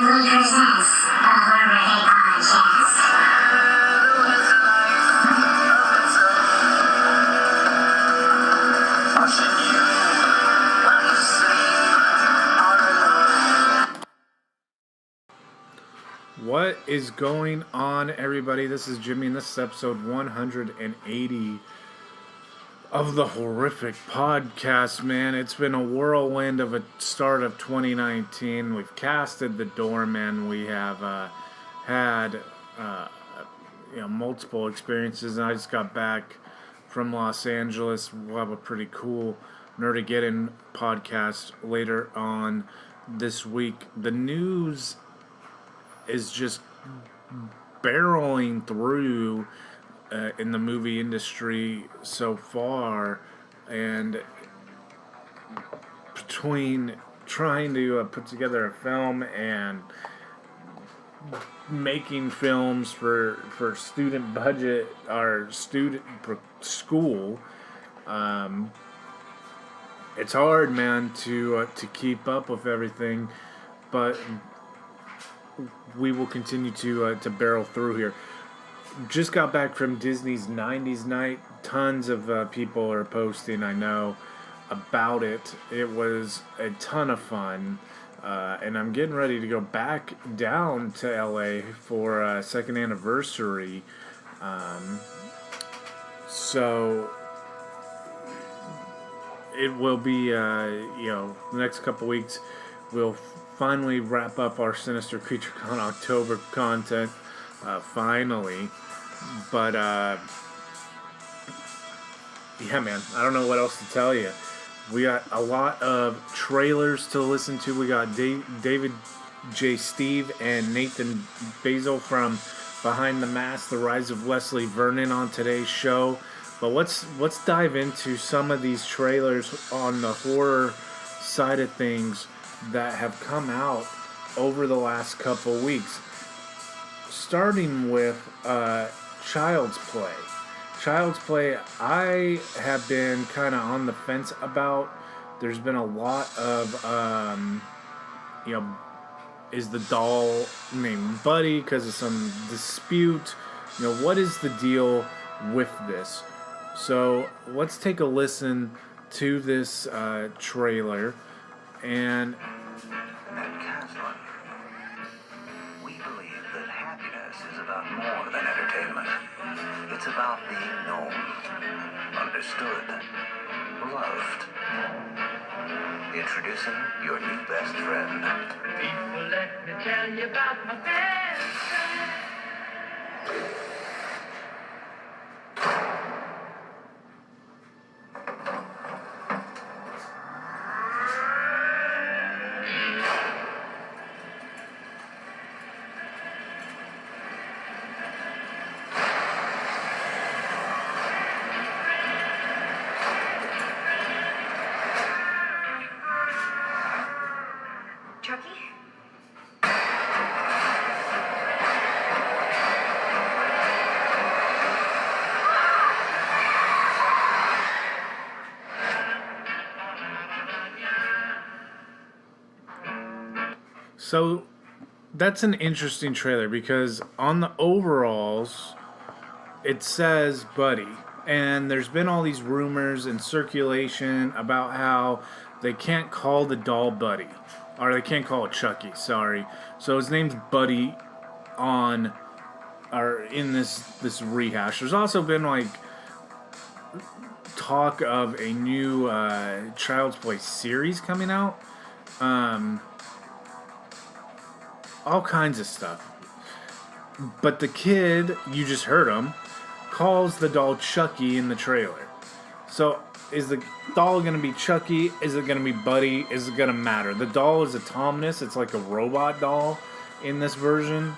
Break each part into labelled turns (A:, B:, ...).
A: proudly presents the Horror Day Podcast.
B: What is going on, everybody? This is Jimmy, and this is episode 180 of the Horrific Podcast, man. It's been a whirlwind of a start of 2019. We've casted the doorman. We have had multiple experiences, and I just got back from Los Angeles. We'll have a pretty cool Nerdageddon podcast later on this week. The news is just barreling through in the movie industry so far, and between trying to put together a film and making films for student budget or student school, it's hard, man, to keep up with everything, but we will continue to barrel through here. Just got back from Disney's 90s night. Tons of people are posting, I know, about it. It was a ton of fun. And I'm getting ready to go back down to LA for a second anniversary. So it will be, the next couple weeks, we'll finally wrap up our Sinister Creature Con October content, finally. But, yeah, man, I don't know what else to tell you. We got a lot of trailers to listen to. We got David J. Stieve and Nathan Baesel from Behind the Mask, the Rise of Leslie Vernon on today's show. But let's dive into some of these trailers on the horror side of things that have come out over the last couple weeks. Starting with Child's Play. Child's Play, I have been kind of on the fence about. There's been a lot of, is the doll named Buddy because of some dispute? What is the deal with this? So let's take a listen to this trailer. And
C: at Caslin, we believe that happiness is about more than entertainment. It's about being known, understood, loved. Introducing your new best friend.
D: People, let me tell you about my best friend.
A: Chucky?
B: so that's an interesting trailer because on the overalls, it says Buddy. And there's been all these rumors in circulation about how they can't call the doll Buddy. Or they can't call it Chucky, sorry. So his name's Buddy in this rehash. There's also been talk of a new Child's Play series coming out. All kinds of stuff. But the kid, you just heard him, calls the doll Chucky in the trailer. So is the doll going to be Chucky? Is it going to be Buddy? Is it going to matter? The doll is autonomous. It's like a robot doll in this version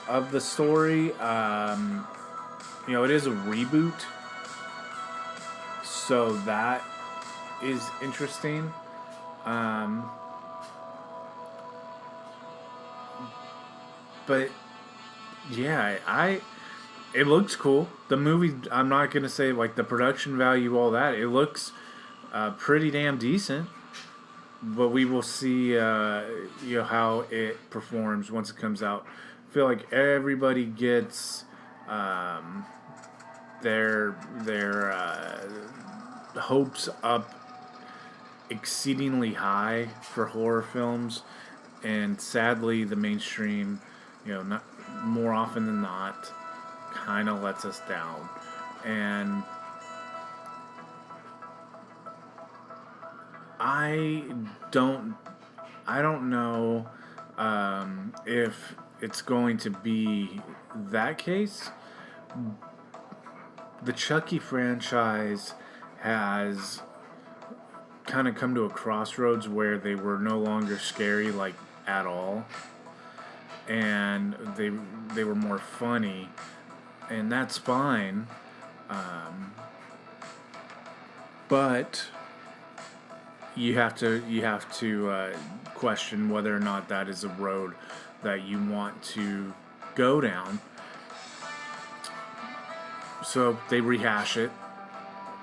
B: of the story. It is a reboot. So that is interesting. But yeah, it looks cool. The movie, I'm not going to say the production value, all that. It looks pretty damn decent. but we will see how it performs once it comes out. I feel like everybody gets their hopes up exceedingly high for horror films, and sadly the mainstream, not more often than not, kind of lets us down. And I don't know if it's going to be that case. The Chucky franchise has kind of come to a crossroads where they were no longer scary, like, at all, and they were more funny, and that's fine. But you have to question whether or not that is a road that you want to go down. So they rehash it,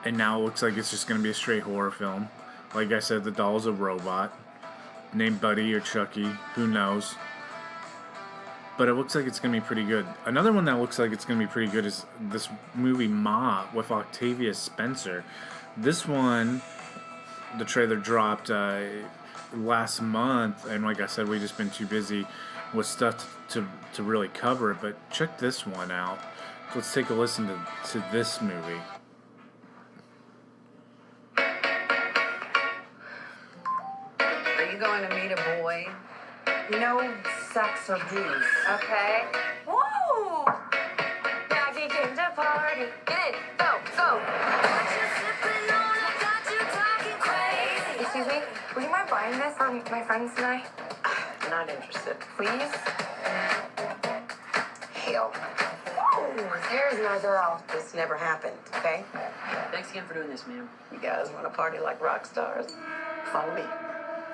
B: and now it looks like it's just going to be a straight horror film. Like I said, the doll's a robot named Buddy or Chucky, who knows. But it looks like it's going to be pretty good. Another one that looks like it's going to be pretty good is this movie Ma with Octavia Spencer. This one, the trailer dropped last month, and like I said, we've just been too busy with stuff to really cover it. But check this one out. Let's take a listen to this movie.
E: Are you going to meet a boy? No sex or booze. Okay.
A: Whoa! Maggie came to party. Get in. Go, go.
E: Excuse me, would you mind buying this for my friends and I? Not interested. Please? Hell. Whoa, there's my girl. This never happened, okay?
F: Thanks again for doing this, ma'am.
E: You guys want to party like rock stars? Follow me.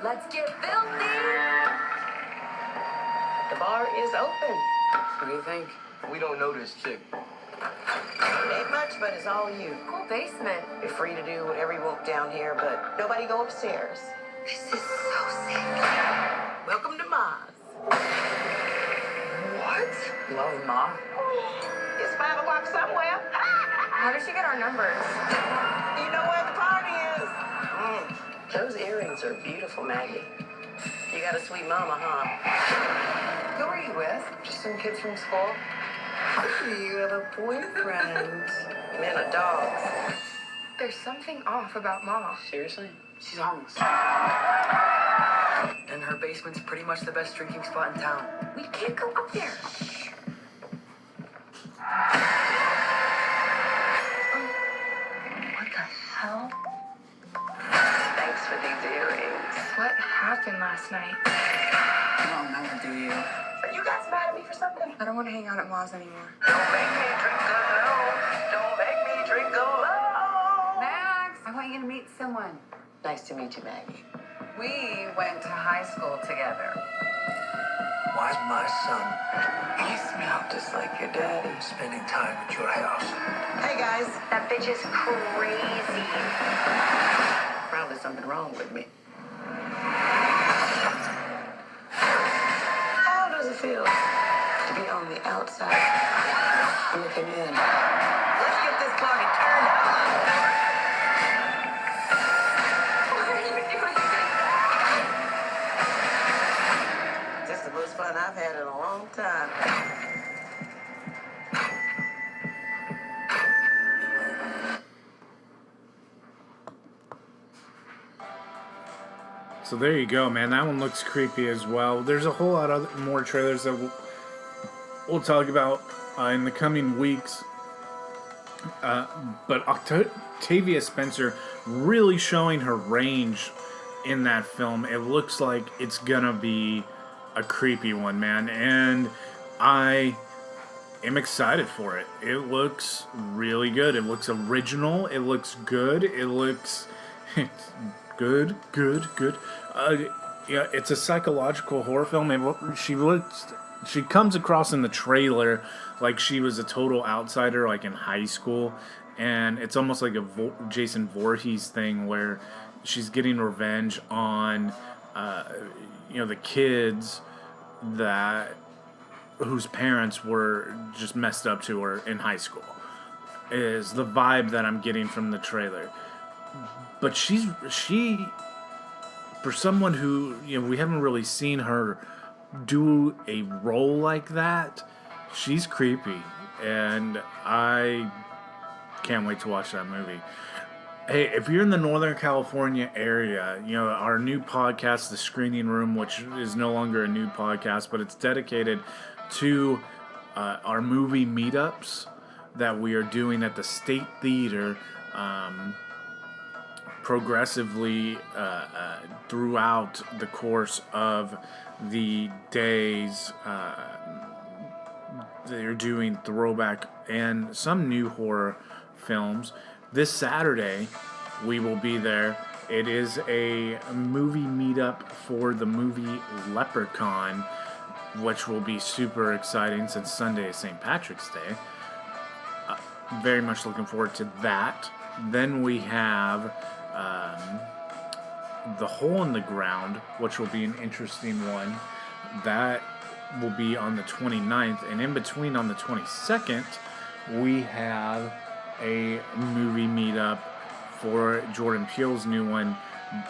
A: Let's get filthy.
E: The bar is open.
F: What do you think?
C: We don't know this chick.
E: Ain't much, but it's all you.
A: Cool basement.
E: You're free to do whatever you want down here, but nobody go upstairs.
A: This is so sick.
E: Welcome to Mars. What?
F: Love Ma.
E: It's 5 o'clock somewhere.
A: How did she get our numbers?
E: You know where the party is. Those earrings are beautiful, Maggie. You got a sweet mama, huh? Who are you with? Just some kids from school. You have a boyfriend. Men are dogs.
A: There's something off about Mama.
F: Seriously? She's harmless. And her basement's pretty much the best drinking spot in town.
A: We can't go up there. What the hell?
E: Thanks for these earrings.
A: What happened last night?
F: You don't know, do you?
E: Are you guys mad at me for something?
A: I don't want to hang out at Ma's anymore.
E: Don't make me drink alone. Don't make me drink alone.
A: Max, I want you to meet someone.
E: Nice to meet you, Maggie.
A: We went to high school together.
C: Why's my son
E: You smell just like your daddy.
C: spending time at your house?
E: Hey, guys.
A: That bitch is crazy.
E: Probably something wrong with me. How does it feel to be on the outside looking in? Let's get this party turned up.
A: What are you doing?
E: This is the most fun I've had in a long time.
B: So there you go, man. That one looks creepy as well. There's a whole lot of more trailers that we'll talk about in the coming weeks. But Octavia Spencer really showing her range in that film. It looks like it's gonna be a creepy one, man. And I am excited for it. It looks really good. It looks original. It looks good. It looks good. Yeah, it's a psychological horror film, and she comes across in the trailer like she was a total outsider, like in high school, and it's almost like a Jason Voorhees thing where she's getting revenge on the kids whose parents were just messed up to her in high school, is the vibe that I'm getting from the trailer. But she for someone who, we haven't really seen her do a role like that, she's creepy, and I can't wait to watch that movie. Hey, if you're in the Northern California area, our new podcast, The Screening Room, which is no longer a new podcast, but it's dedicated to our movie meetups that we are doing at the State Theater progressively throughout the course of the days. They're doing throwback and some new horror films. This Saturday, we will be there. It is a movie meetup for the movie Leprechaun, which will be super exciting since Sunday is St. Patrick's Day. Very much looking forward to that. Then we have The Hole in the Ground, which will be an interesting one. That will be on the 29th. And in between, on the 22nd, we have a movie meetup for Jordan Peele's new one,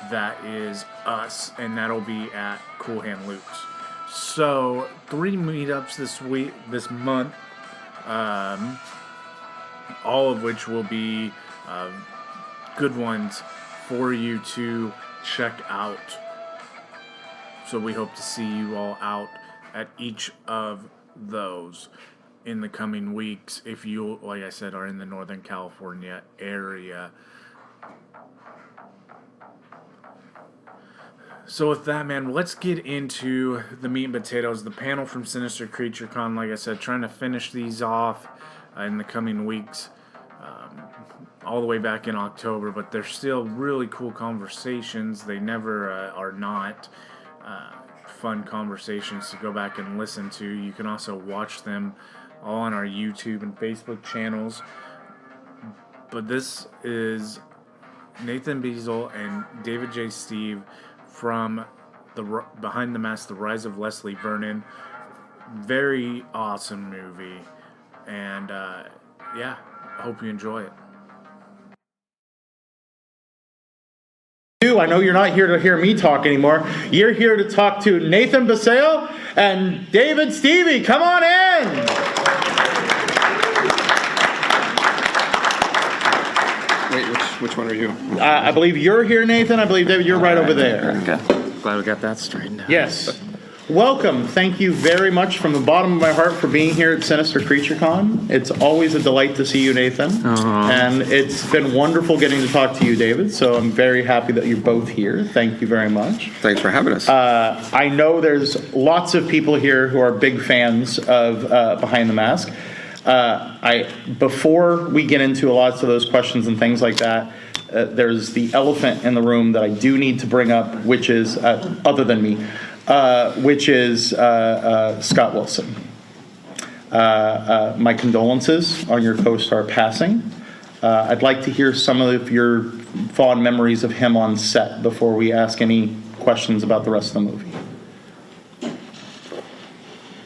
B: that is Us, and that'll be at Cool Hand Luke's. So 3 meetups this month, all of which will be good ones for you to check out. So we hope to see you all out at each of those in the coming weeks, if you, like I said, are in the Northern California area. So with that, man, let's get into the meat and potatoes. The panel from Sinister Creature Con, like I said, trying to finish these off in the coming weeks, all the way back in October, but they're still really cool conversations. They never are not fun conversations to go back and listen to. You can also watch them all on our YouTube and Facebook channels. But this is Nathan Baesel and David J. Stieve from the Behind the Mask, The Rise of Leslie Vernon. Very awesome movie. And I hope you enjoy it.
G: I know you're not here to hear me talk anymore. You're here to talk to Nathan Baesel and David Stieve. Come on in.
H: Wait, which one are you?
G: I believe you're here, Nathan. I believe, David, you're right over there.
H: Okay. Glad we got that straightened out.
G: Yes. Welcome. Thank you very much from the bottom of my heart for being here at Sinister Creature Con. It's always a delight to see you, Nathan. And it's been wonderful getting to talk to you, David. So I'm very happy that you're both here. Thank you very much.
H: Thanks for having us.
G: I know there's lots of people here who are big fans of Behind the Mask. Before we get into lots of those questions and things like that, there's the elephant in the room that I do need to bring up, which is, other than me, which is Scott Wilson. My condolences on your co-star passing. I'd like to hear some of your fond memories of him on set before we ask any questions about the rest of the movie.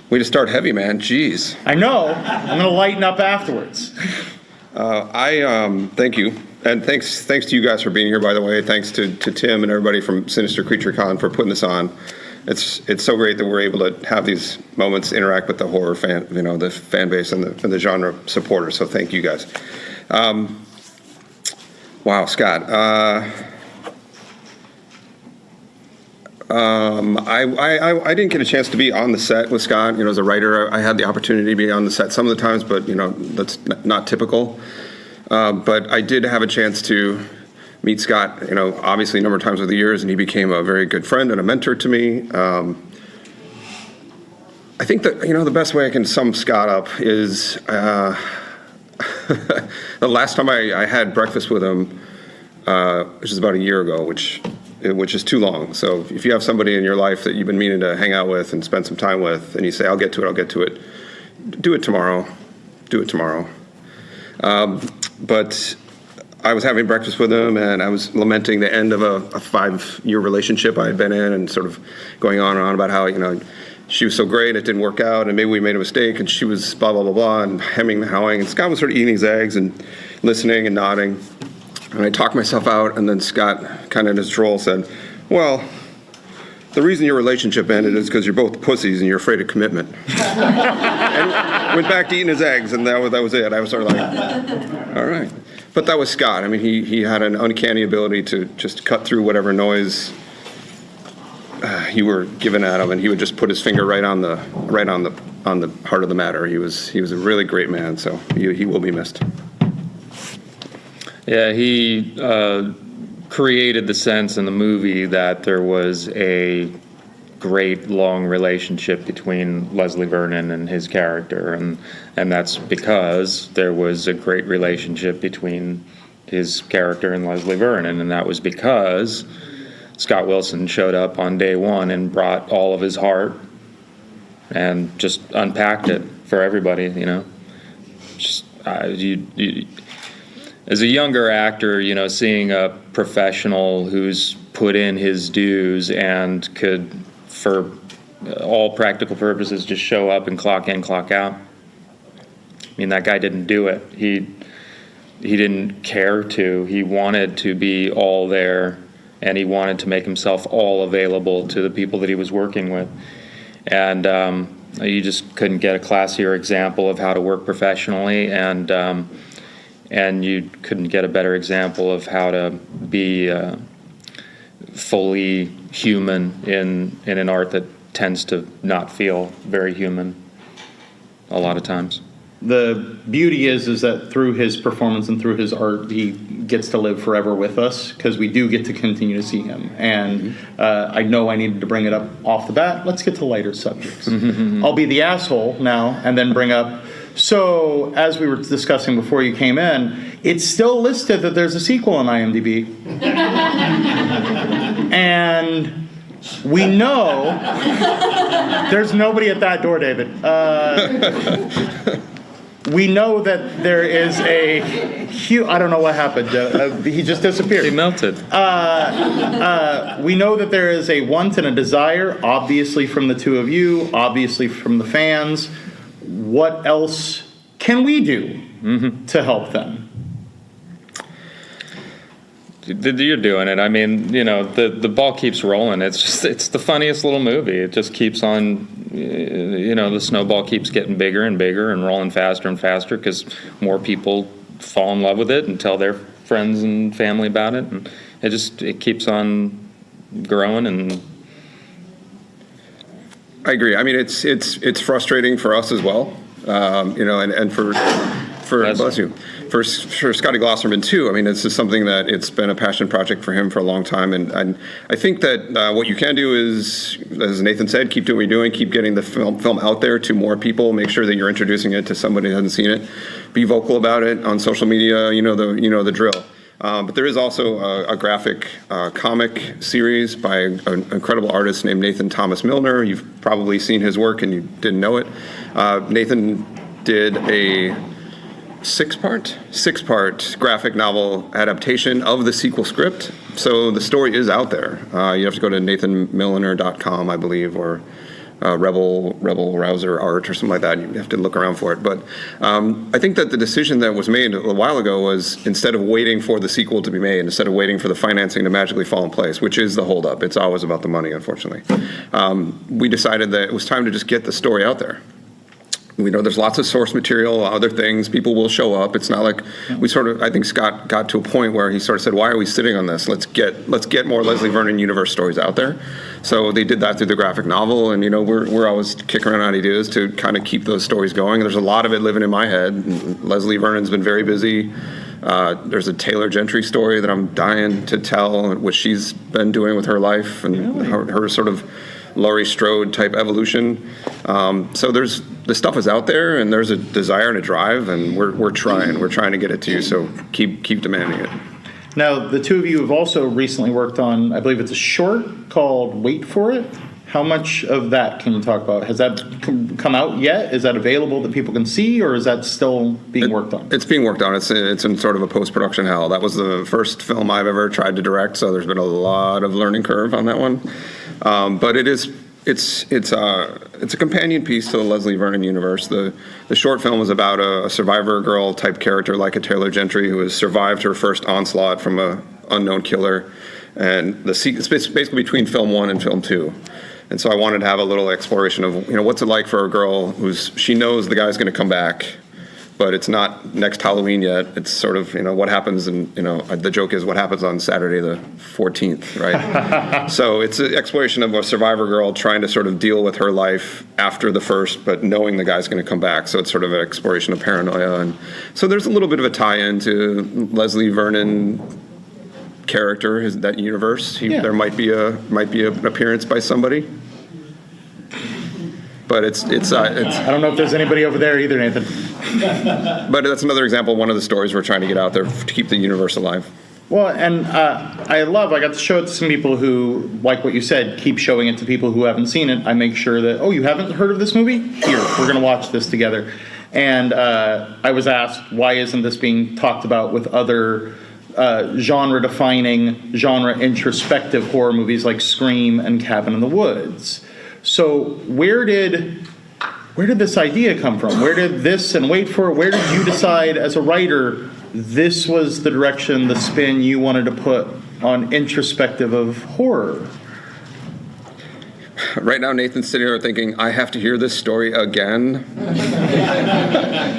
H: Way to start heavy, man. Jeez.
G: I know. I'm going to lighten up afterwards.
H: Thank you. And thanks to you guys for being here, by the way. Thanks to Tim and everybody from Sinister Creature Con for putting this on. It's so great that we're able to have these moments, interact with the horror fan, the fan base and the genre supporters. So thank you guys. Wow, Scott. I didn't get a chance to be on the set with Scott. As a writer, I had the opportunity to be on the set some of the times, but that's not typical. But I did have a chance to meet Scott, obviously a number of times over the years, and he became a very good friend and a mentor to me. I think that, the best way I can sum Scott up is the last time I had breakfast with him, which is about a year ago, which is too long. So if you have somebody in your life that you've been meaning to hang out with and spend some time with, and you say, I'll get to it, do it tomorrow. But I was having breakfast with him, and I was lamenting the end of a 5-year relationship I had been in, and sort of going on and on about how, she was so great, it didn't work out, and maybe we made a mistake, and she was blah, blah, blah, blah, and hemming and hawing. And Scott was sort of eating his eggs and listening and nodding. And I talked myself out, and then Scott, kind of in his droll, said, well, the reason your relationship ended is because you're both pussies and you're afraid of commitment. And went back to eating his eggs, and that was it. I was sort of like, all right. But that was Scott. I mean, he had an uncanny ability to just cut through whatever noise you were given at him, and he would just put his finger right on the heart of the matter. He was a really great man, so he will be missed.
I: Yeah, he created the sense in the movie that there was a great long relationship between Leslie Vernon and his character, and that's because there was a great relationship between his character and Leslie Vernon, and that was because Scott Wilson showed up on day one and brought all of his heart and just unpacked it for everybody, Just as a younger actor, seeing a professional who's put in his dues and could, for all practical purposes, just show up and clock in, clock out. I mean, that guy didn't do it. He didn't care to. He wanted to be all there, and he wanted to make himself all available to the people that he was working with. And you just couldn't get a classier example of how to work professionally, and you couldn't get a better example of how to be fully human in an art that tends to not feel very human a lot of times.
G: The beauty is that through his performance and through his art, he gets to live forever with us, because we do get to continue to see him. And I know I needed to bring it up off the bat. Let's get to lighter subjects. I'll be the asshole now and then bring up, so as we were discussing before you came in, it's still listed that there's a sequel on IMDb. And we know there's nobody at that door, David. We know that there is a huge, I don't know what happened. He just disappeared.
I: He melted.
G: We know that there is a want and a desire, obviously from the two of you, obviously from the fans. What else can we do to help them?
I: You're doing it. I mean, the ball keeps rolling. It's the funniest little movie. It just keeps on, the snowball keeps getting bigger and bigger and rolling faster and faster, because more people fall in love with it and tell their friends and family about it, and it keeps on growing. And
H: I agree. I mean, it's frustrating for us as well, and for bless you. For Scotty Glosserman too. I mean, it's just something that it's been a passion project for him for a long time, and I think that what you can do is, as Nathan said, keep doing what you're doing, keep getting the film out there to more people. Make sure that you're introducing it to somebody who hasn't seen it. Be vocal about it on social media. You know the drill. But there is also a graphic comic series by an incredible artist named Nathan Thomas Milner. You've probably seen his work and you didn't know it. Nathan did a six-part graphic novel adaptation of the sequel script. So the story is out there. You have to go to nathanmilliner.com, I believe, or Rebel Rouser Art or something like that. You have to look around for it. But I think that the decision that was made a while ago was, instead of waiting for the sequel to be made, instead of waiting for the financing to magically fall in place, which is the holdup, it's always about the money, unfortunately, we decided that it was time to just get the story out there. We know there's lots of source material, other things, people will show up. It's not like I think Scott got to a point where he sort of said, why are we sitting on this? Let's get more Leslie Vernon universe stories out there. So they did that through the graphic novel, and we're always kicking around ideas to kind of keep those stories going. There's a lot of it living in my head. Leslie Vernon's been very busy. There's a Taylor Gentry story that I'm dying to tell, which she's been doing with her life and her sort of Laurie Strode type evolution. So the stuff is out there, and there's a desire and a drive, and we're trying to get it to you. So keep demanding it.
G: Now, the two of you have also recently worked on, I believe it's a short called Wait For It. How much of that can you talk about? Has that come out yet? Is that available that people can see, or is that still being worked on?
H: It's being worked on. It's in sort of a post-production hell. That was the first film I've ever tried to direct, so there's been a lot of learning curve on that one. But it's a companion piece to the Leslie Vernon universe. The short film was about a survivor girl type character like a Taylor Gentry who has survived her first onslaught from a unknown killer, and it's basically between film 1 and film 2. And so I wanted to have a little exploration of, what's it like for a girl she knows the guy's going to come back, but it's not next Halloween yet. It's sort of, what happens, and, the joke is what happens on Saturday the 14th, right? So it's an exploration of a survivor girl trying to sort of deal with her life after the first, but knowing the guy's going to come back. So it's sort of an exploration of paranoia. And so there's a little bit of a tie-in to Leslie Vernon character, that universe. There might be an appearance by somebody, but it's I
G: don't know if there's anybody over there either, Nathan.
H: But that's another example of one of the stories we're trying to get out there to keep the universe alive.
G: Well, and I got to show it to some people who, like what you said, keep showing it to people who haven't seen it. I make sure that, you haven't heard of this movie? Here, we're going to watch this together. And I was asked, why isn't this being talked about with other genre-defining, genre-introspective horror movies like Scream and Cabin in the Woods? So where did this idea come from? Where did this, and wait for it, where did you decide as a writer this was the direction, the spin you wanted to put on introspective of horror?
H: Right now, Nathan's sitting here thinking, I have to hear this story again.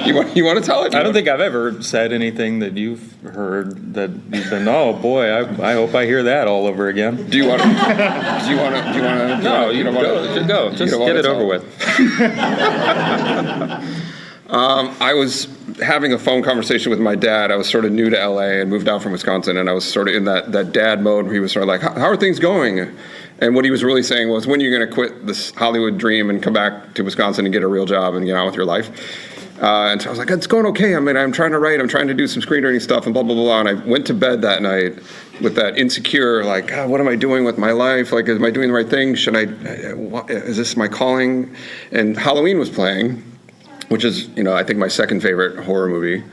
H: You want to tell it?
I: I don't think I've ever said anything that you've heard that you've been, oh boy, I hope I hear that all over again.
H: Do you want to? No, you don't want to.
I: Go. Just get it over with.
H: I was having a phone conversation with my dad. I was sort of new to LA and moved out from Wisconsin, and I was sort of in that dad mode where he was sort of like, how are things going? And what he was really saying was, when are you going to quit this Hollywood dream and come back to Wisconsin and get a real job and get on with your life? And so I was like, it's going okay. I mean, I'm trying to write. I'm trying to do some screenwriting stuff and blah, blah, blah. And I went to bed that night with that insecure, like, God, what am I doing with my life? Like, am I doing the right thing? Is this my calling? And Halloween was playing, which is, I think my second favorite horror movie.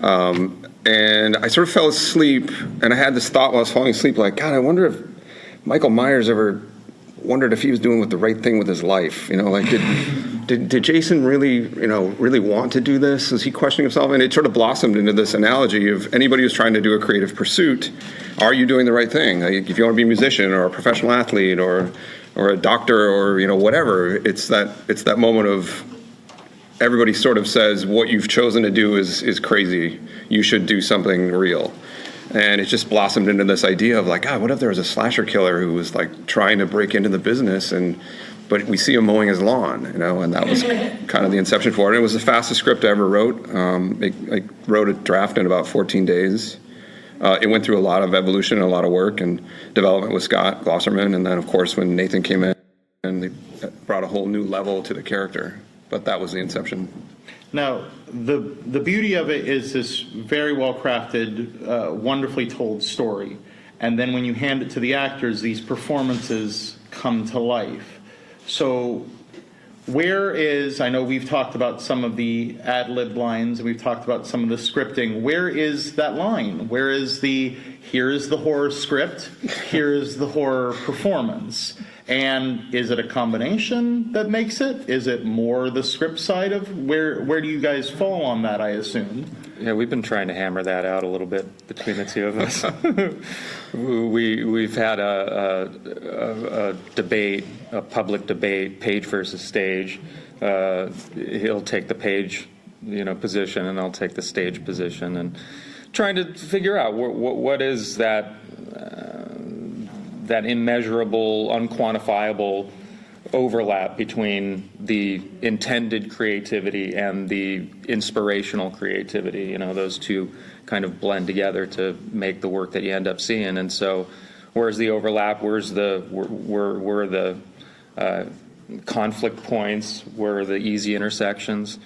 H: And I sort of fell asleep, and I had this thought while I was falling asleep, like, God, I wonder if Michael Myers ever wondered if he was doing the right thing with his life. Like, did Jason really want to do this? Was he questioning himself? And it sort of blossomed into this analogy of anybody who's trying to do a creative pursuit. Are you doing the right thing? Like, if you want to be a musician or a professional athlete or a doctor or whatever, it's that moment of everybody sort of says what you've chosen to do is crazy. You should do something real. And it just blossomed into this idea of like, God, what if there was a slasher killer who was like trying to break into the business, but we see him mowing his lawn, and that was kind of the inception for it. And it was the fastest script I ever wrote. I wrote a draft in about 14 days. It went through a lot of evolution and a lot of work and development with Scott Glosserman, and then of course when Nathan came in, and they brought a whole new level to the character. But that was the inception.
G: Now, the beauty of it is this very well-crafted, wonderfully told story. And then when you hand it to the actors, these performances come to life. So I know we've talked about some of the ad-lib lines, and we've talked about some of the scripting. Where is that line? Where is here is the horror script, here is the horror performance? And is it a combination that makes it? Is it more the script side of where do you guys fall on that, I assume?
I: Yeah, we've been trying to hammer that out a little bit between the two of us. We've had a debate, a public debate, page versus stage. He'll take the page, position, and I'll take the stage position, and trying to figure out what is that immeasurable, unquantifiable overlap between the intended creativity and the inspirational creativity. Those two kind of blend together to make the work that you end up seeing. And so, where's the overlap? Where are the conflict points? Where are the easy intersections?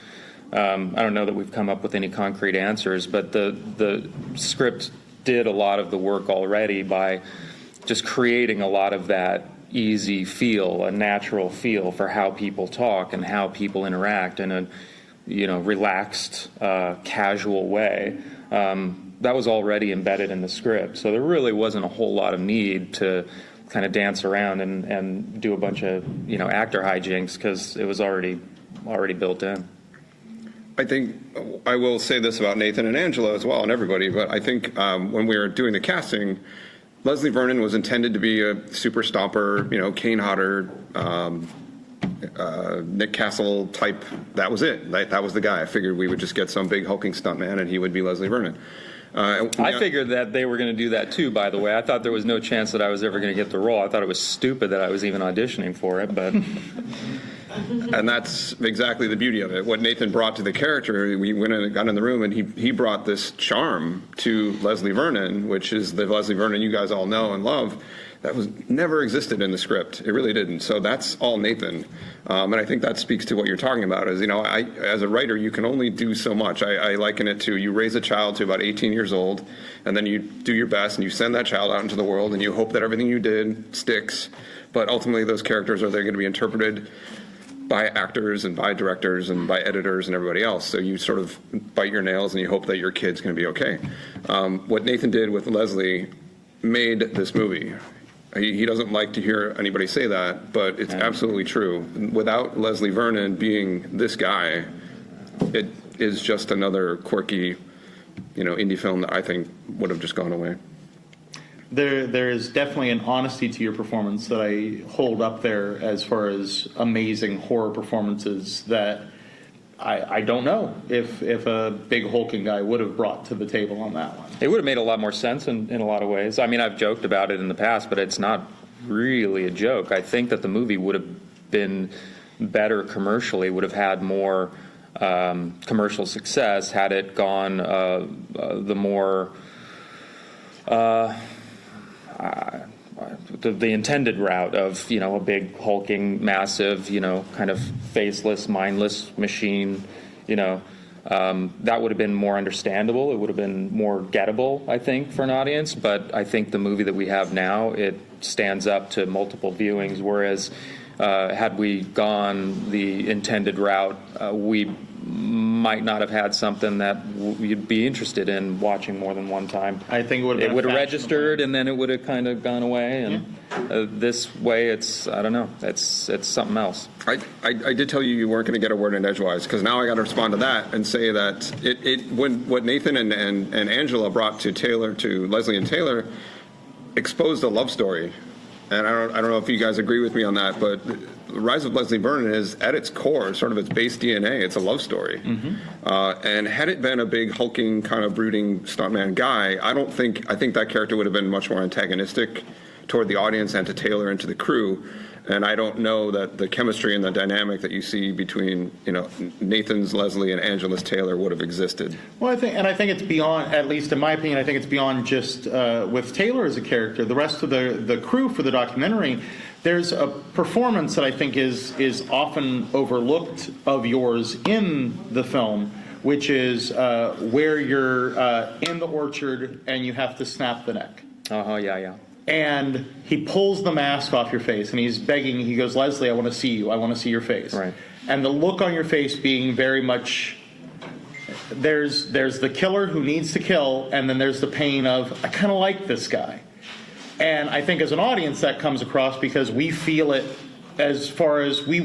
I: I don't know that we've come up with any concrete answers, but the script did a lot of the work already by just creating a lot of that easy feel, a natural feel for how people talk and how people interact in a, relaxed, casual way. That was already embedded in the script, so there really wasn't a whole lot of need to kind of dance around and do a bunch of actor hijinks, because it was already built in.
H: I think I will say this about Nathan and Angela as well, and everybody, but I think when we were doing the casting, Leslie Vernon was intended to be a super stomper, Kane Hodder, Nick Castle type. That was it. That was the guy. I figured we would just get some big hulking stuntman and he would be Leslie Vernon.
I: I figured that they were going to do that too, by the way. I thought there was no chance that I was ever going to get the role. I thought it was stupid that I was even auditioning for it, but...
H: And that's exactly the beauty of it. What Nathan brought to the character, we went and got in the room, and he brought this charm to Leslie Vernon, which is the Leslie Vernon you guys all know and love, that was never existed in the script. It really didn't. So that's all Nathan. And I think that speaks to what you're talking about is, as a writer, you can only do so much. I liken it to you raise a child to about 18 years old, and then you do your best, and you send that child out into the world, and you hope that everything you did sticks. But ultimately, those characters are going to be interpreted by actors and by directors and by editors and everybody else. So you sort of bite your nails and you hope that your kid's going to be okay. What Nathan did with Leslie made this movie. He doesn't like to hear anybody say that, but it's absolutely true. Without Leslie Vernon being this guy, it is just another quirky, indie film that I think would have just gone away.
G: There is definitely an honesty to your performance that I hold up there as far as amazing horror performances that I don't know if a big hulking guy would have brought to the table on that one.
I: It would have made a lot more sense in a lot of ways. I mean, I've joked about it in the past, but it's not really a joke. I think that the movie would have been better commercially, would have had more commercial success had it gone the more... the intended route of, a big hulking, massive, kind of faceless, mindless machine, that would have been more understandable. It would have been more gettable, I think, for an audience. But I think the movie that we have now, it stands up to multiple viewings, whereas had we gone the intended route, we might not have had something that you'd be interested in watching more than one time.
G: I think it
I: would have registered, and then it would have kind of gone away. And this way, it's something else.
H: I did tell you weren't going to get a word in edgewise, because now I got to respond to that and say that when what Nathan and Angela brought to Leslie and Taylor exposed a love story. And I don't know if you guys agree with me on that, but Rise of Leslie Vernon is, at its core, sort of its base DNA, it's a love story. And had it been a big, hulking, kind of brooding stuntman guy, I think that character would have been much more antagonistic toward the audience and to Taylor and to the crew. And I don't know that the chemistry and the dynamic that you see between, Nathan's Leslie and Angela's Taylor would have existed.
G: Well, I think it's beyond, at least in my opinion, I think it's beyond just with Taylor as a character. The rest of the crew for the documentary, there's a performance that I think is often overlooked of yours in the film, which is where you're in the orchard and you have to snap the neck.
I: Yeah.
G: And he pulls the mask off your face, and he's begging. He goes, "Leslie, I want to see you. I want to see your face."
I: Right.
G: And the look on your face being very much, there's the killer who needs to kill, and then there's the pain of, I kind of like this guy. And I think as an audience that comes across because we feel it as far as we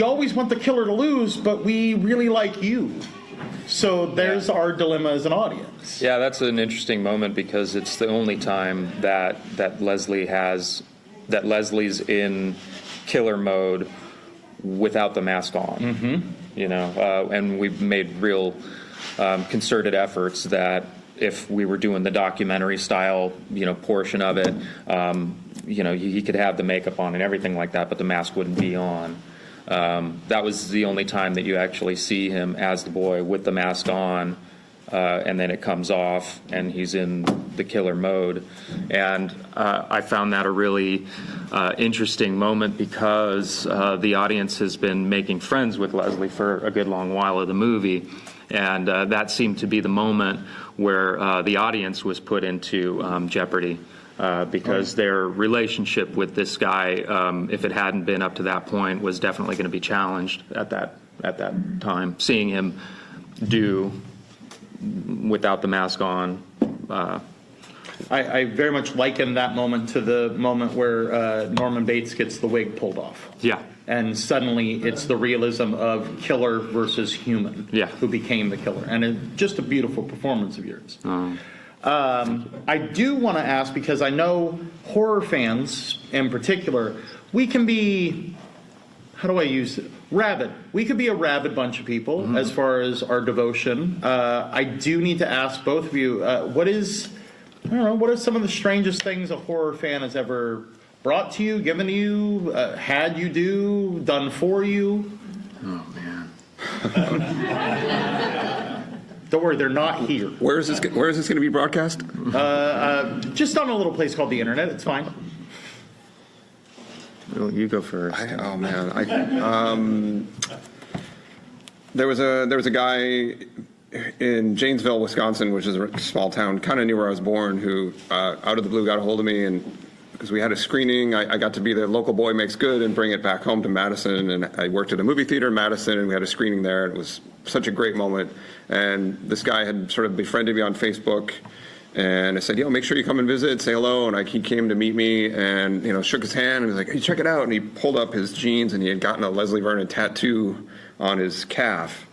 G: always want the killer to lose, but we really like you. So there's our dilemma as an audience.
I: Yeah, that's an interesting moment because it's the only time that Leslie's in killer mode without the mask on. And we've made real concerted efforts that if we were doing the documentary style, portion of it, he could have the makeup on and everything like that, but the mask wouldn't be on. That was the only time that you actually see him as the boy with the mask on, and then it comes off and he's in the killer mode. And I found that a really interesting moment because the audience has been making friends with Leslie for a good long while of the movie. And that seemed to be the moment where the audience was put into jeopardy. because their relationship with this guy, if it hadn't been up to that point, was definitely going to be challenged at that time. Seeing him do without the mask on.
G: I very much liken that moment to the moment where Norman Bates gets the wig pulled off.
I: Yeah.
G: And suddenly it's the realism of killer versus human,
I: Yeah.
G: who became the killer. And just a beautiful performance of yours. I do want to ask, because I know horror fans in particular, we can be, how do I use it? Rabid. We could be a rabid bunch of people as far as our devotion. I do need to ask both of you, what are some of the strangest things a horror fan has ever brought to you, given to you, had you do, done for you?
B: Oh, man.
G: Don't worry, they're not here.
H: Where is this going to be broadcast?
G: Just on a little place called the internet. It's fine.
I: Well, you go first.
H: There was a guy in Janesville, Wisconsin, which is a small town, kind of near where I was born, who out of the blue got a hold of me, and because we had a screening, I got to be the local boy makes good and bring it back home to Madison, and I worked at a movie theater in Madison, and we had a screening there, and it was such a great moment. And this guy had sort of befriended me on Facebook, and I said, make sure you come and visit, say hello, and he came to meet me, and shook his hand, and he was like, hey, check it out, and he pulled up his jeans, and he had gotten a Leslie Vernon tattoo on his calf.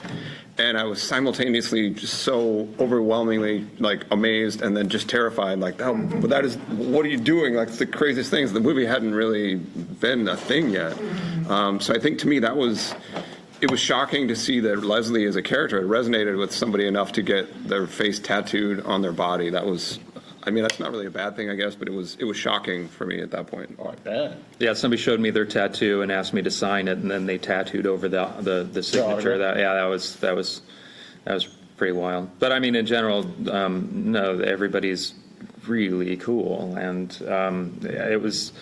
H: And I was simultaneously just so overwhelmingly amazed and then just terrified, what are you doing? It's the craziest things. The movie hadn't really been a thing yet. So I think to me it was shocking to see that Leslie as a character had resonated with somebody enough to get their face tattooed on their body. That's not really a bad thing, I guess, but it was shocking for me at that point.
G: Oh, I bet.
I: Yeah, somebody showed me their tattoo and asked me to sign it, and then they tattooed over the signature. That was pretty wild. But I mean, in general, no, everybody's really cool, and it was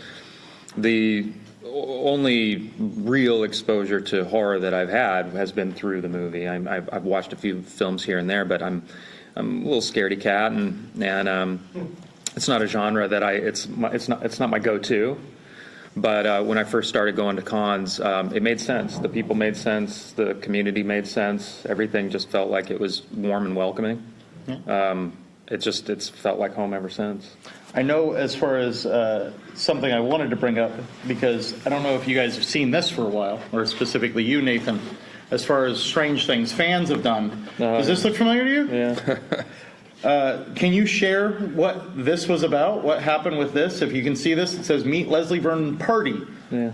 I: the only real exposure to horror that I've had has been through the movie. I've watched a few films here and there, but I'm a little scaredy cat, and it's not a genre that it's not my go-to. But when I first started going to cons, it made sense. The people made sense. The community made sense. Everything just felt like it was warm and welcoming. It's felt like home ever since.
G: I know, as far as something I wanted to bring up, because I don't know if you guys have seen this for a while, or specifically you, Nathan, as far as strange things fans have done. Does this look familiar to you?
I: Yeah.
G: Can you share what this was about? What happened with this? If you can see this, it says "Meet Leslie Vernon Party."
I: Yeah.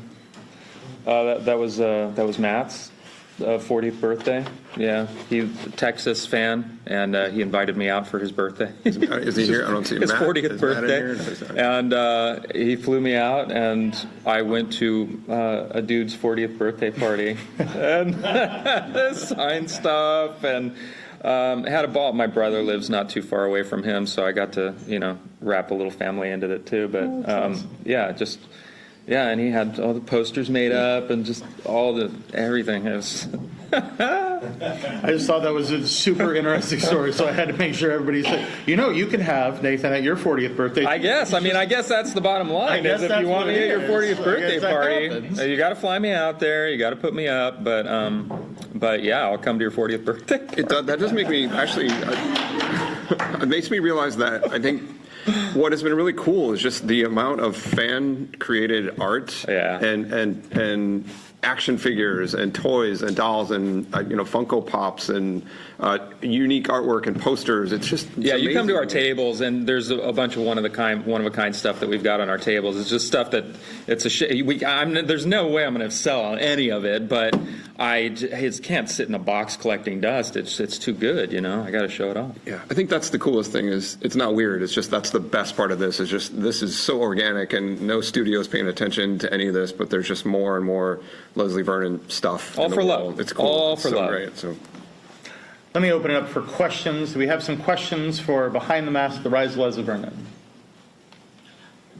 I: That was Matt's 40th birthday. Yeah, he's a Texas fan, and he invited me out for his birthday.
H: Is he here? I don't see him.
I: His 40th birthday, and he flew me out, and I went to a dude's 40th birthday party, and signed stuff, and had a ball. My brother lives not too far away from him, so I got to wrap a little family into it too. But and he had all the posters made up and just everything. It was
G: I just thought that was a super interesting story, so I had to make sure everybody said, you can have Nathan at your 40th birthday.
I: I guess that's the bottom line. Is if you want me at your 40th birthday party, you got to fly me out there. You got to put me up. But yeah, I'll come to your 40th birthday.
H: That does make me actually. It makes me realize that I think what has been really cool is just the amount of fan-created art and action figures and toys and dolls and Funko Pops and unique artwork and posters. It's
I: you come to our tables and there's a bunch of one of a kind stuff that we've got on our tables. It's just stuff that it's there's no way I'm going to sell any of it, but I just can't sit in a box collecting dust. It's too good, I got to show it off.
H: Yeah, I think that's the coolest thing. Is it's not weird. It's just that's the best part of this. Is just this is so organic and no studio's paying attention to any of this, but there's just more and more Leslie Vernon stuff.
I: All for love.
H: It's cool.
I: All
H: it's
I: for love.
H: Great. So.
G: Let me open it up for questions. Do we have some questions for Behind the Mask, The Rise of Leslie Vernon?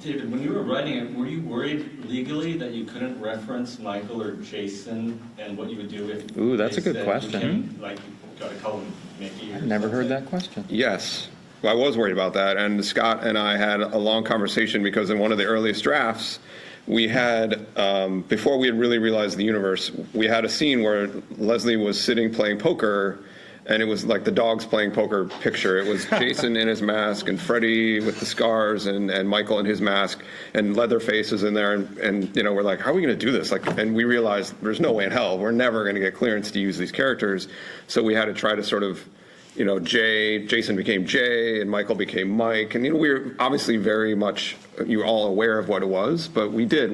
J: David, when you were writing it, were you worried legally that you couldn't reference Michael or Jason and what you would do if
I: that's a good question.
J: You got to call him Mickey?
I: I've never heard that question.
H: Yes. I was worried about that, and Scott and I had a long conversation because in one of the earliest drafts, we had, before we had really realized the universe, we had a scene where Leslie was sitting playing poker, and it was like the dogs playing poker picture. It was Jason in his mask, and Freddy with the scars, and Michael in his mask, and Leatherface is in there, and you know, we're like, how are we going to do this? Like, and we realized there's no way in hell we're never going to get clearance to use these characters, so we had to try to sort of, you know, Jason became Jay, and Michael became Mike, and you know, we were obviously very much, you were all aware of what it was, but we did,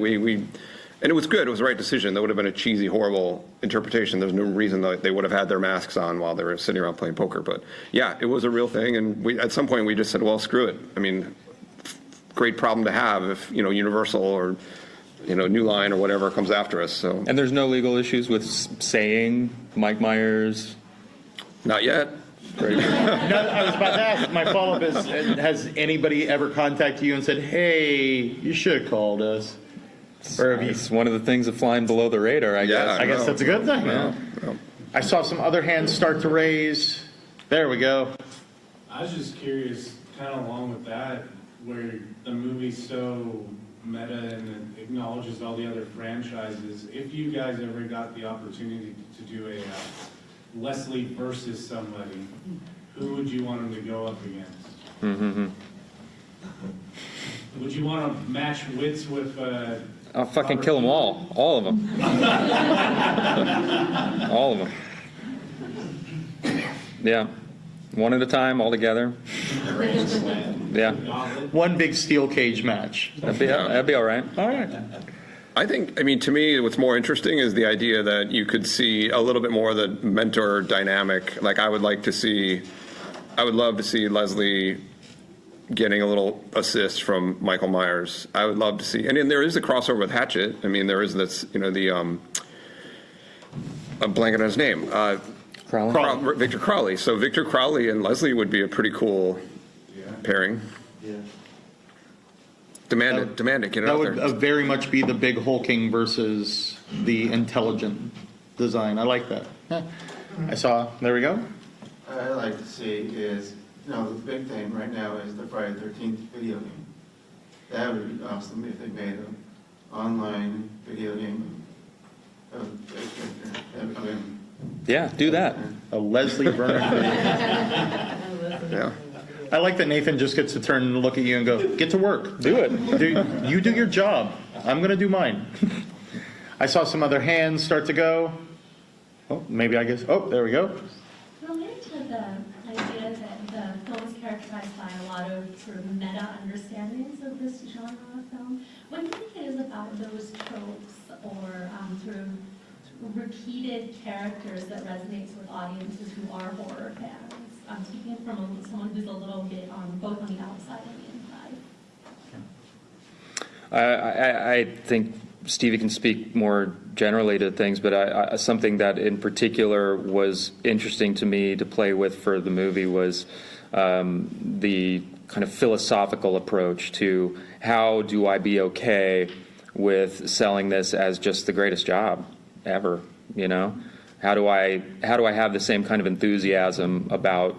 H: and it was good. It was the right decision. That would have been a cheesy, horrible interpretation. There's no reason that they would have had their masks on while they were sitting around playing poker. But yeah, it was a real thing. And we, at some point, we just said, well, screw it. I mean, great problem to have if, you know, Universal or, you know, New Line or whatever comes after us. So.
I: And there's no legal issues with saying Mike Myers?
H: Not yet.
G: No, I was about to ask. My follow-up is, has anybody ever contacted you and said, hey, you should have called us? Or have you...
I: It's one of the things of flying below the radar, I guess.
G: I guess that's a good thing.
H: No.
G: I saw some other hands start to raise. There we go.
B: I was just curious, kind of along with that, where the movie's so meta and it acknowledges all the other franchises. If you guys ever got the opportunity to do a Leslie versus somebody, who would you want him to go up against?
I: Mm-hmm.
B: Would you want to match wits with...
I: I'll fucking kill them all. All of them. All of them. Yeah. One at a time, all together. Yeah.
G: One big steel cage match.
I: That'd be all right.
G: All right.
H: I think, I mean, to me, what's more interesting is the idea that you could see a little bit more of the mentor dynamic. Like, I would love to see Leslie getting a little assist from Michael Myers. I would love to see, and then there is a crossover with Hatchet. I mean, there is this, you know, the I'm blanking on his name, Victor Crowley. So Victor Crowley and Leslie would be a pretty cool pairing.
G: Yeah.
H: Demand it, get it out there.
G: That would very much be the big hulking versus the intelligent design. I like that. Yeah. There we go.
K: I'd like to see is, you know, the big thing right now is the Friday the 13th video game. That would be awesome if they made an online video game.
I: Yeah, do that.
G: A Leslie Vernon video.
H: Yeah.
G: I like that Nathan just gets to turn and look at you and go, get to work.
I: Do it.
G: You do your job. I'm going to do mine. I saw some other hands start to go. Oh, maybe I guess. Oh, there we go.
L: Related to the idea that the film is characterized by a lot of sort of meta understandings of this genre of film, what do you think it is about those tropes or sort of repeated characters that resonates with audiences who are horror fans? I'm speaking from someone who's a little bit both on the outside and the inside.
I: I think Stieve can speak more generally to things, but something that in particular was interesting to me to play with for the movie was the kind of philosophical approach to how do I be okay with selling this as just the greatest job ever, you know? How do I have the same kind of enthusiasm about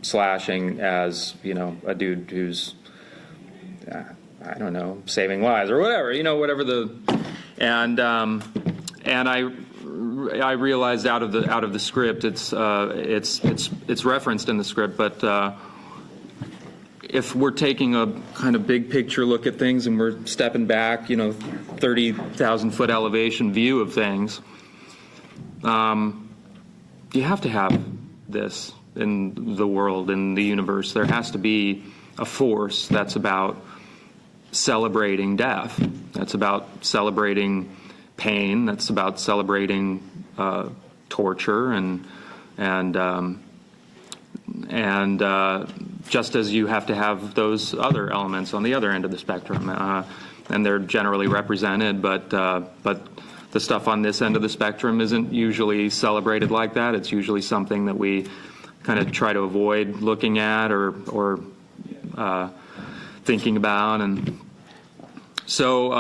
I: slashing as, you know, a dude who's I don't know, saving lives or whatever, you know, whatever and I realized out of the script it's referenced in the script, but if we're taking a kind of big picture look at things and we're stepping back, you know, 30,000 foot elevation view of things. You have to have this in the world, in the universe. There has to be a force that's about celebrating death. That's about celebrating pain. That's about celebrating torture and just as you have to have those other elements on the other end of the spectrum, and they're generally represented, but the stuff on this end of the spectrum isn't usually celebrated like that. It's usually something that we kind of try to avoid looking at or thinking about. And so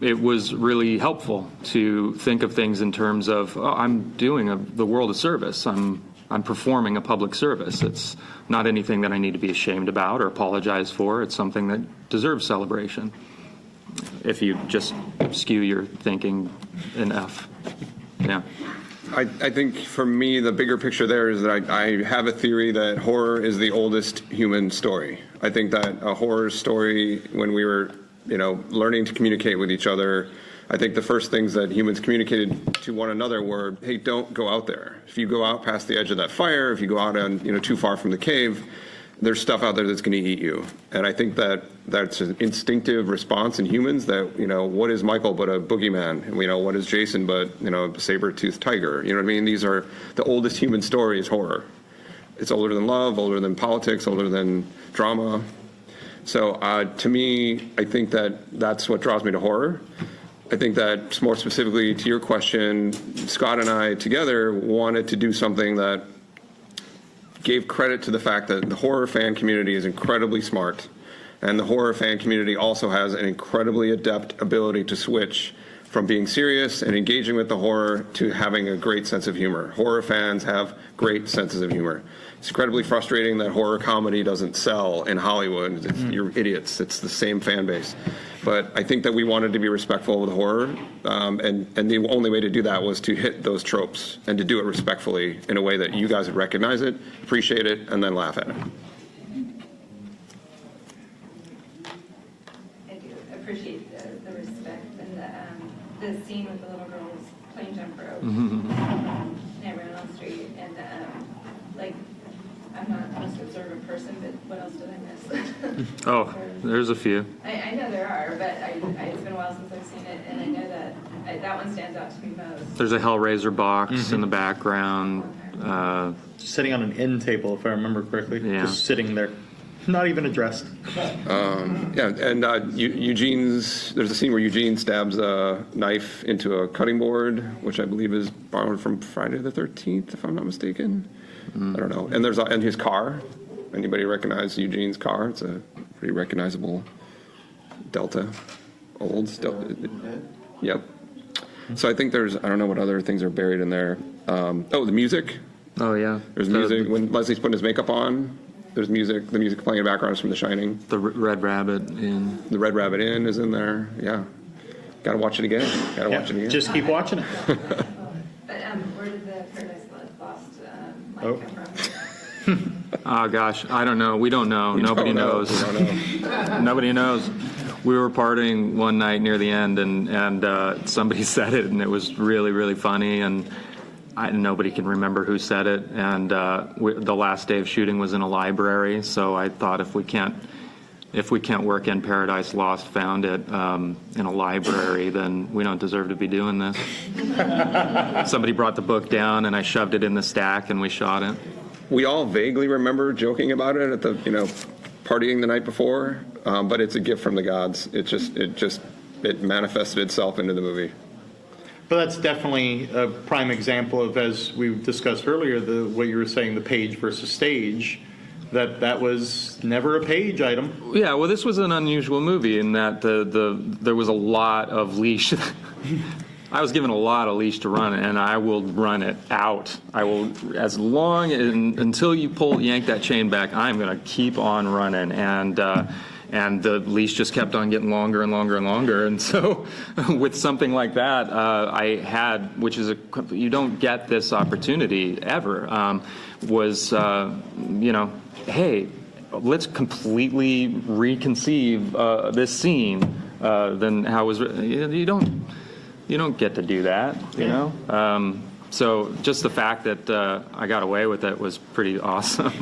I: it was really helpful to think of things in terms of, I'm doing the world a service. I'm I'm performing a public service. It's not anything that I need to be ashamed about or apologize for. It's something that deserves celebration, if you just skew your thinking enough. Yeah.
H: I think for me, the bigger picture there is that I have a theory that horror is the oldest human story. I think that a horror story, when we were, learning to communicate with each other, I think the first things that humans communicated to one another were, hey, don't go out there. If you go out past the edge of that fire, if you go out on, too far from the cave, there's stuff out there that's going to eat you. And I think that that's an instinctive response in humans that, what is Michael but a boogeyman? And what is Jason but, a saber-toothed tiger? You know what I mean? These are the oldest human story is horror. It's older than love, older than politics, older than drama. So to me, I think that that's what draws me to horror. I think that more specifically to your question, Scott and I together wanted to do something that gave credit to the fact that the horror fan community is incredibly smart, and the horror fan community also has an incredibly adept ability to switch from being serious and engaging with the horror to having a great sense of humor. Horror fans have great senses of humor. It's incredibly frustrating that horror comedy doesn't sell in Hollywood. You're idiots. It's the same fan base. But I think that we wanted to be respectful of the horror, and the only way to do that was to hit those tropes and to do it respectfully in a way that you guys would recognize it, appreciate it, and then laugh at it.
M: I do appreciate the respect and the scene with the little girls playing jump rope, Nightmare on Elm Street, and I'm not the most observant person, but what else did I miss?
I: Oh, there's a few.
M: I know there are, but it's been a while since I've seen it, and I know that that one stands out to me most.
I: There's a Hellraiser box in the background.
G: Sitting on an end table, if I remember correctly.
I: Yeah.
G: Just sitting there, not even addressed.
H: Eugene's, there's a scene where Eugene stabs a knife into a cutting board, which I believe is borrowed from Friday the 13th, if I'm not mistaken. I don't know. And and his car. Anybody recognize Eugene's car? It's a pretty recognizable Delta, Delta. Yep. So I think I don't know what other things are buried in there. The music.
I: Oh yeah.
H: There's music when Leslie's putting his makeup on. There's music. The music playing in the background is from The Shining.
I: The Red Rabbit Inn.
H: The Red Rabbit Inn is in there. Yeah. Got to watch it again. Watch it again.
G: Just keep watching it.
M: But where did the Paradise Lost mic come from?
I: Oh gosh, I don't know. We don't know. Nobody knows. Nobody knows. We were partying one night near the end, and somebody said it, and it was really, really funny, and nobody can remember who said it. And the last day of shooting was in a library, so I thought if we can't work in Paradise Lost Found It in a library, then we don't deserve to be doing this. Somebody brought the book down, and I shoved it in the stack, and we shot it.
H: We all vaguely remember joking about it at the partying the night before, but it's a gift from the gods. It manifested itself into the movie.
G: But that's definitely a prime example of, as we discussed earlier, what you were saying, the page versus stage. That was never a page item.
I: Yeah, well, this was an unusual movie in that there was a lot of leash. I was given a lot of leash to run, and I will run it out. I will, as long until you yank that chain back, I'm going to keep on running. And the leash just kept on getting longer and longer and longer. And so with something like that, I had, which is you don't get this opportunity ever, hey, let's completely reconceive this scene than how it was. You don't get to do that, you know? So just the fact that I got away with it was pretty awesome.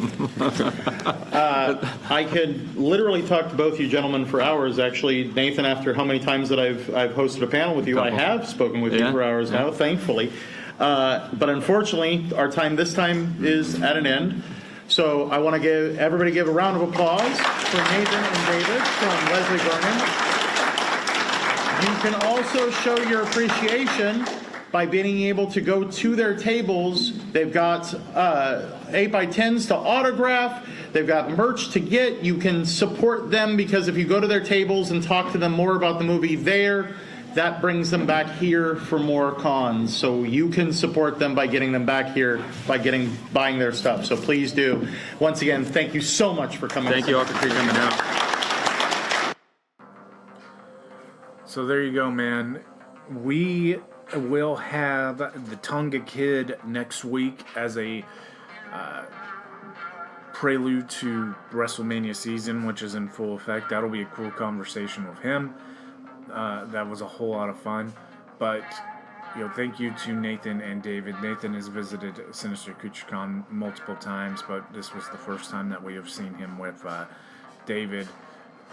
G: I could literally talk to both you gentlemen for hours. Actually, Nathan, after how many times that I've hosted a panel with you, I have spoken with you for hours now, thankfully. But unfortunately, our time this time is at an end. So I want to give a round of applause for Nathan and David from Leslie Vernon. You can also show your appreciation by being able to go to their tables. They've got 8x10s to autograph. They've got merch to get. You can support them because if you go to their tables and talk to them more about the movie there, that brings them back here for more cons. So you can support them by getting them back here, by buying their stuff. So please do. Once again, thank you so much for coming.
I: Thank you all for coming out.
B: So there you go, man. We will have the Tonga Kid next week as a prelude to WrestleMania season, which is in full effect. That'll be a cool conversation with him. That was a whole lot of fun. But thank you to Nathan and David. Nathan has visited Sinister Creature Con multiple times, but this was the first time that we have seen him with David.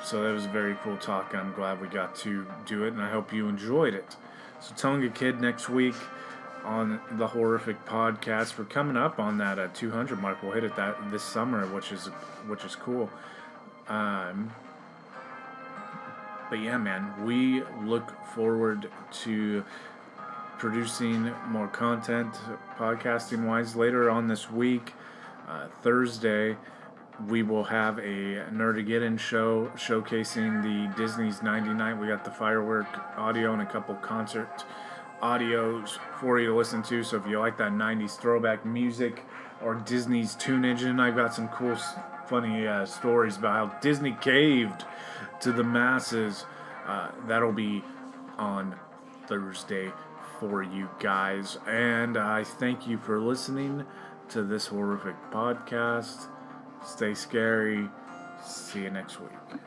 B: So that was a very cool talk. I'm glad we got to do it, and I hope you enjoyed it. So Tonga Kid next week on the Horrific Podcast. We're coming up on that 200 mark. We'll hit it this summer, which is cool. But yeah, man, we look forward to producing more content, podcasting-wise, later on this week. Thursday, we will have a Nerdageddon show showcasing the Disney's 99. We got the firework audio and a couple concert audios for you to listen to. So if you like that 90s throwback music or Disney's Tune Engine, I've got some cool, funny stories about how Disney caved to the masses. That'll be on Thursday for you guys. And I thank you for listening to this Horrific Podcast. Stay scary. See you next week.